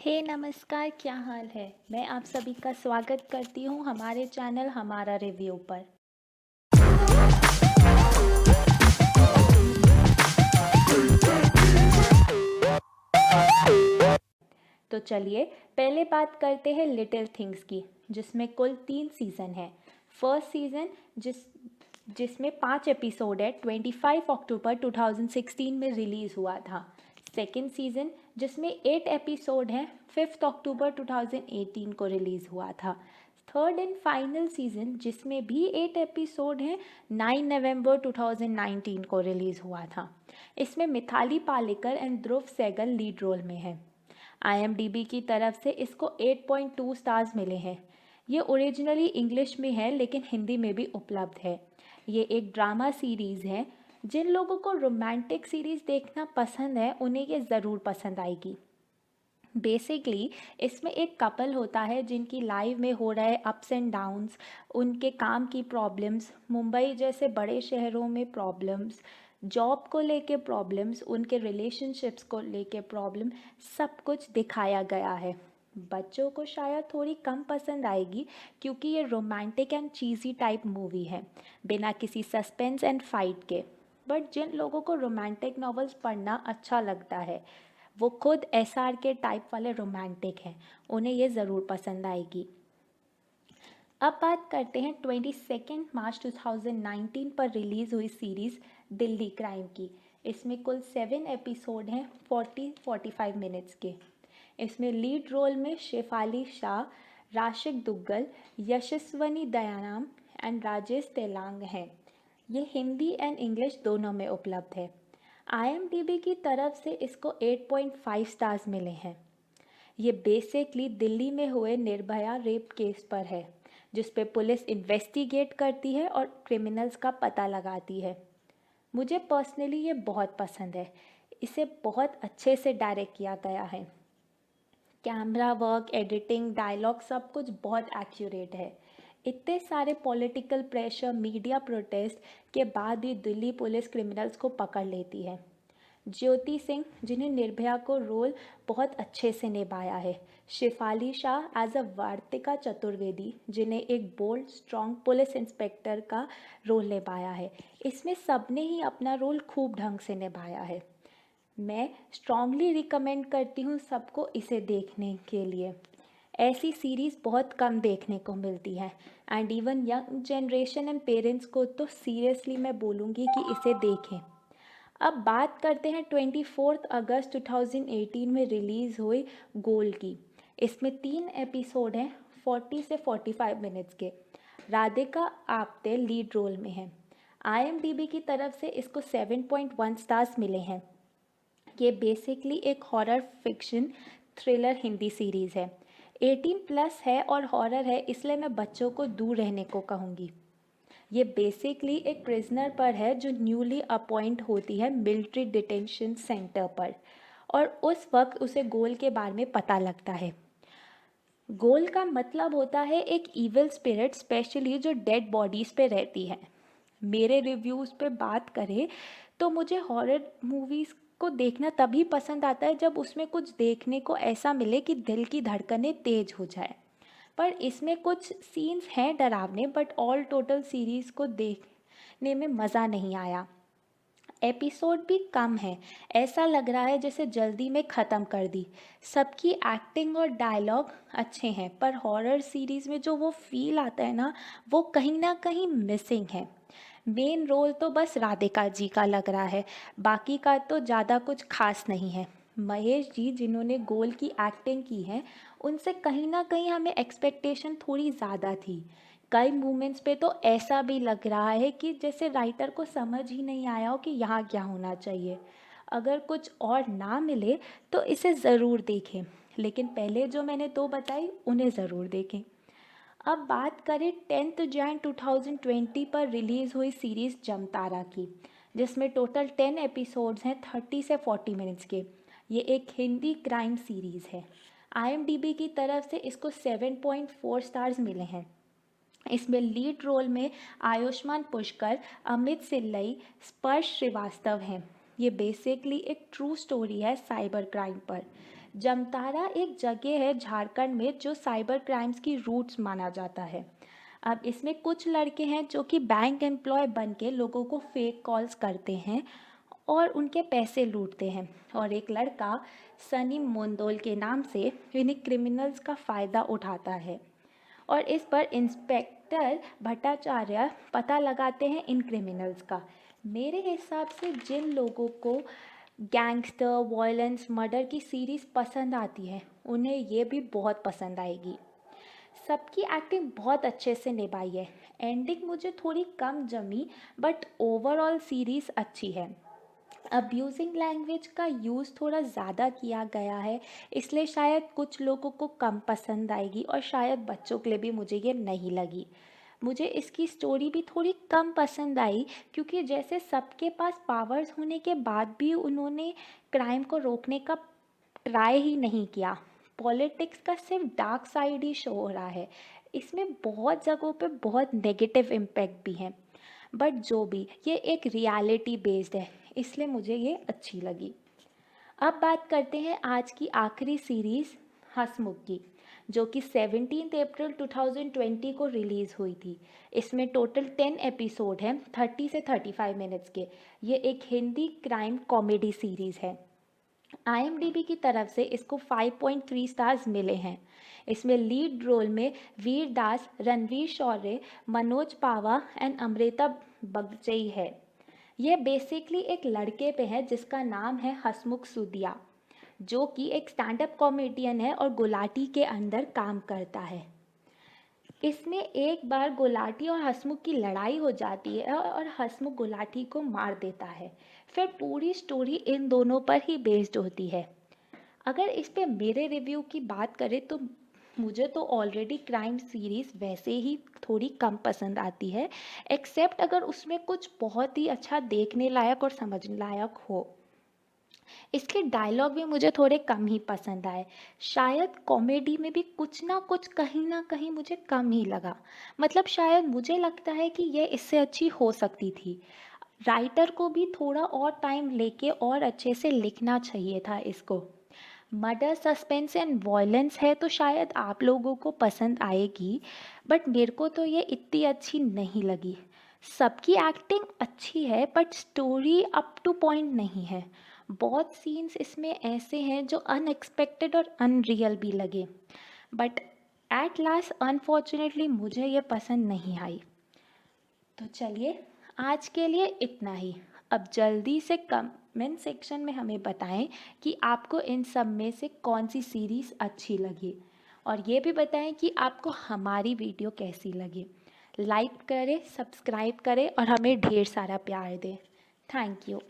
हे नमस्कार, क्या हाल है। मैं आप सभी का स्वागत करती हूँ हमारे चैनल हमारा रिव्यू पर। तो चलिए पहले बात करते हैं लिटिल थिंग्स की, जिसमें कुल 3 सीज़न है। फर्स्ट सीज़न जिसमें 5 एपिसोड है 25 अक्टूबर 2016 में रिलीज़ हुआ था। सेकेंड सीज़न जिसमें 8 एपिसोड हैं 5 अक्टूबर 2018 को रिलीज़ हुआ था। थर्ड एंड फाइनल सीज़न जिसमें भी 8 एपिसोड हैं 9 नवंबर 2019 को रिलीज़ हुआ था। इसमें Mithali Palekar and Dhruv Sehgal lead role में हैं। IMDb की तरफ से इसको 8.2 स्टार्स मिले हैं। ये ओरिजिनली इंग्लिश में है लेकिन हिंदी में भी उपलब्ध है। ये एक ड्रामा सीरीज़ है। जिन लोगों को रोमांटिक सीरीज़ देखना पसंद है उन्हें ये ज़रूर पसंद आएगी। बेसिकली इसमें एक कपल होता है जिनकी लाइफ में हो रहे अप्स एंड डाउन्स, उनके काम की प्रॉब्लम्स, मुंबई जैसे बड़े शहरों में प्रॉब्लम्स, जॉब को लेके प्रॉब्लम्स, उनके रिलेशनशिप्स को लेके प्रॉब्लम, सब कुछ दिखाया गया है। बच्चों को शायद थोड़ी कम पसंद आएगी क्योंकि ये romantic and cheesy type movie है, बिना किसी सस्पेंस एंड फाइट के। बट जिन लोगों को रोमांटिक नॉवेल्स पढ़ना अच्छा लगता है, वो खुद SR के टाइप वाले रोमांटिक हैं, उन्हें ये ज़रूर पसंद आएगी। अब बात करते हैं 22 मार्च 2019 पर रिलीज़ हुई सीरीज़ दिल्ली क्राइम की। इसमें कुल 7 एपिसोड हैं 40-45 मिनट्स के। इसमें लीड रोल में शेफाली शाह, राशिक दुग्गल, यशस्वनी दयानाम एंड राजेश तेलांग हैं। ये हिंदी एंड इंग्लिश दोनों में उपलब्ध है। IMDb की तरफ से इसको 8.5 स्टार्स मिले हैं। ये बेसिकली दिल्ली में हुए निर्भया रेप केस पर है, जिस पे पुलिस इन्वेस्टिगेट करती है और क्रिमिनल्स का पता लगाती है। मुझे पर्सनली ये बहुत पसंद है। इसे बहुत अच्छे से डायरेक्ट किया गया है। कैमरा वर्क, एडिटिंग, डायलॉग सब कुछ बहुत एक्यूरेट है। इतने सारे पॉलिटिकल प्रेशर, मीडिया प्रोटेस्ट के बाद भी दिल्ली पुलिस क्रिमिनल्स को पकड़ लेती है। ज्योति सिंह, जिन्हें निर्भया को रोल बहुत अच्छे से निभाया है। शेफाली शाह एज अ वार्तिका चतुर्वेदी, जिन्हें एक बोल्ड स्ट्रॉन्ग पुलिस इंस्पेक्टर का रोल निभाया है। इसमें सबने ही अपना रोल खूब ढंग से निभाया है। मैं स्ट्रांगली रिकमेंड करती हूँ सबको इसे देखने के लिए। ऐसी सीरीज़ बहुत कम देखने को मिलती है and even young generation and parents को तो सीरियसली मैं बोलूँगी कि इसे देखें। अब बात करते हैं 24 अगस्त 2018 में रिलीज़ हुई गोल की। इसमें 3 एपिसोड हैं 40 से 45 मिनट्स के। राधिका आप्टे लीड रोल में है। IMDb की तरफ से इसको 7.1 स्टार्स मिले हैं। ये बेसिकली एक horror fiction thriller Hindi series है। 18+ है और हॉरर है, इसलिए मैं बच्चों को दूर रहने को कहूँगी। ये बेसिकली एक प्रिजनर पर है जो न्यूली अपॉइंट होती है मिलिट्री डिटेंशन सेंटर पर, और उस वक्त उसे गोल के बारे में पता लगता है। गोल का मतलब होता है एक इविल स्पिरिट, स्पेशली जो डेड बॉडीज़ पे रहती है। मेरे रिव्यूज़ पे बात करें तो मुझे हॉरर मूवीज़ को देखना तभी पसंद आता है जब उसमें कुछ देखने को ऐसा मिले कि दिल की धड़कनें तेज हो जाए। पर इसमें कुछ सीन्स हैं डरावने, बट ऑल टोटल सीरीज़ को देखने में मज़ा नहीं आया। एपिसोड भी कम है, ऐसा लग रहा है जैसे जल्दी में ख़त्म कर दी। सबकी एक्टिंग और डायलॉग अच्छे हैं, पर हॉरर सीरीज़ में जो वो फील आता है ना, वो कहीं ना कहीं मिसिंग है। मेन रोल तो बस राधिका जी का लग रहा है, बाकी का तो ज़्यादा कुछ खास नहीं है। महेश जी, जिन्होंने गोल की एक्टिंग की है, उनसे कहीं ना कहीं हमें एक्सपेक्टेशन थोड़ी ज़्यादा थी। कई मोमेंट्स पे तो ऐसा भी लग रहा है कि जैसे राइटर को समझ ही नहीं आया हो कि यहाँ क्या होना चाहिए। अगर कुछ और ना मिले तो इसे ज़रूर देखें, लेकिन पहले जो मैंने दो बताई उन्हें ज़रूर देखें। अब बात करें 10 जैन 2020 पर रिलीज़ हुई सीरीज़ जमतारा की, जिसमें टोटल 10 एपिसोड्स हैं 30 से 40 मिनट्स के। ये एक हिंदी क्राइम सीरीज़ है। IMDb की तरफ से इसको 7.4 स्टार्स मिले हैं। इसमें लीड रोल में आयुष्मान पुष्कर, अमित सिल्लई, स्पर्श श्रीवास्तव हैं। ये बेसिकली एक ट्रू स्टोरी है साइबर क्राइम पर। जमतारा एक जगह है झारखंड में जो साइबर क्राइम्स की रूट्स माना जाता है। अब इसमें कुछ लड़के हैं जो कि बैंक एम्प्लॉय बन के लोगों को फेक कॉल्स करते हैं और उनके पैसे लूटते हैं, और एक लड़का सनी मोंदोल के नाम से इन्हीं क्रिमिनल्स का फ़ायदा उठाता है और इस पर इंस्पेक्टर भट्टाचार्य पता लगाते हैं इन क्रिमिनल्स का। मेरे हिसाब से जिन लोगों को गैंगस्टर, वॉयलेंस, मर्डर की सीरीज़ पसंद आती है उन्हें ये भी बहुत पसंद आएगी। सबकी एक्टिंग बहुत अच्छे से निभाई है। एंडिंग मुझे थोड़ी कम जमी, बट ओवरऑल सीरीज़ अच्छी है। अब्यूजिंग लैंग्वेज का यूज़ थोड़ा ज़्यादा किया गया है, इसलिए शायद कुछ लोगों को कम पसंद आएगी और शायद बच्चों के लिए भी मुझे ये नहीं लगी। मुझे इसकी स्टोरी भी थोड़ी कम पसंद आई, क्योंकि जैसे सबके पास पावर्स होने के बाद भी उन्होंने क्राइम को रोकने का ट्राई ही नहीं किया। पॉलिटिक्स का सिर्फ डार्क साइड ही शो हो रहा है। इसमें बहुत जगहों पे बहुत नेगेटिव इम्पैक्ट भी हैं, बट जो भी, ये एक रियलिटी बेस्ड है, इसलिए मुझे ये अच्छी लगी। अब बात करते हैं आज की आखिरी सीरीज़ हंसमुख की, जो कि 17 अप्रैल 2020 को रिलीज़ हुई थी। इसमें टोटल 10 एपिसोड हैं, 30 से 35 मिनट्स के। ये एक हिंदी क्राइम कॉमेडी सीरीज़ है। IMDb की तरफ से इसको 5.3 स्टार्स मिले हैं। इसमें लीड रोल में वीर दास, रणवीर शौर्य, मनोज पावा एंड अमृता बगचई है। यह बेसिकली एक लड़के पे है जिसका नाम है हसमुख सूदिया, जो कि एक स्टैंड अप कॉमेडियन है और गुलाटी के अंदर काम करता है। इसमें एक बार गुलाटी और हसमुख की लड़ाई हो जाती है और हसमुख गुलाटी को मार देता है। फिर पूरी स्टोरी इन दोनों पर ही बेस्ड होती है। अगर इस पे मेरे रिव्यू की बात करें तो मुझे तो ऑलरेडी क्राइम सीरीज़ वैसे ही थोड़ी कम पसंद आती है, एक्सेप्ट अगर उसमें कुछ बहुत ही अच्छा देखने लायक और समझने लायक हो। इसके डायलॉग भी मुझे थोड़े कम ही पसंद आए। शायद कॉमेडी में भी कुछ ना कहीं मुझे कम ही लगा। मतलब शायद मुझे लगता है कि ये इससे अच्छी हो सकती थी। राइटर को भी थोड़ा और टाइम लेके और अच्छे से लिखना चाहिए था इसको। मर्डर, सस्पेंस एंड वॉयलेंस है तो शायद आप लोगों को पसंद आएगी, बट मेरे को तो ये इतनी अच्छी नहीं लगी। सबकी एक्टिंग अच्छी है but story up two point नहीं है। बहुत सीन्स इसमें ऐसे हैं जो अनएक्सपेक्टेड और अनरियल भी लगे, बट एट लास्ट अनफॉर्चुनेटली मुझे ये पसंद नहीं आई। तो चलिए, आज के लिए इतना ही। अब जल्दी से कमेंट सेक्शन में हमें बताएं कि आपको इन सब में से कौन सी सीरीज़ अच्छी लगी, और ये भी बताएं कि आपको हमारी वीडियो कैसी लगी। लाइक करें, सब्सक्राइब करें और हमें ढेर सारा प्यार दें। Thank you.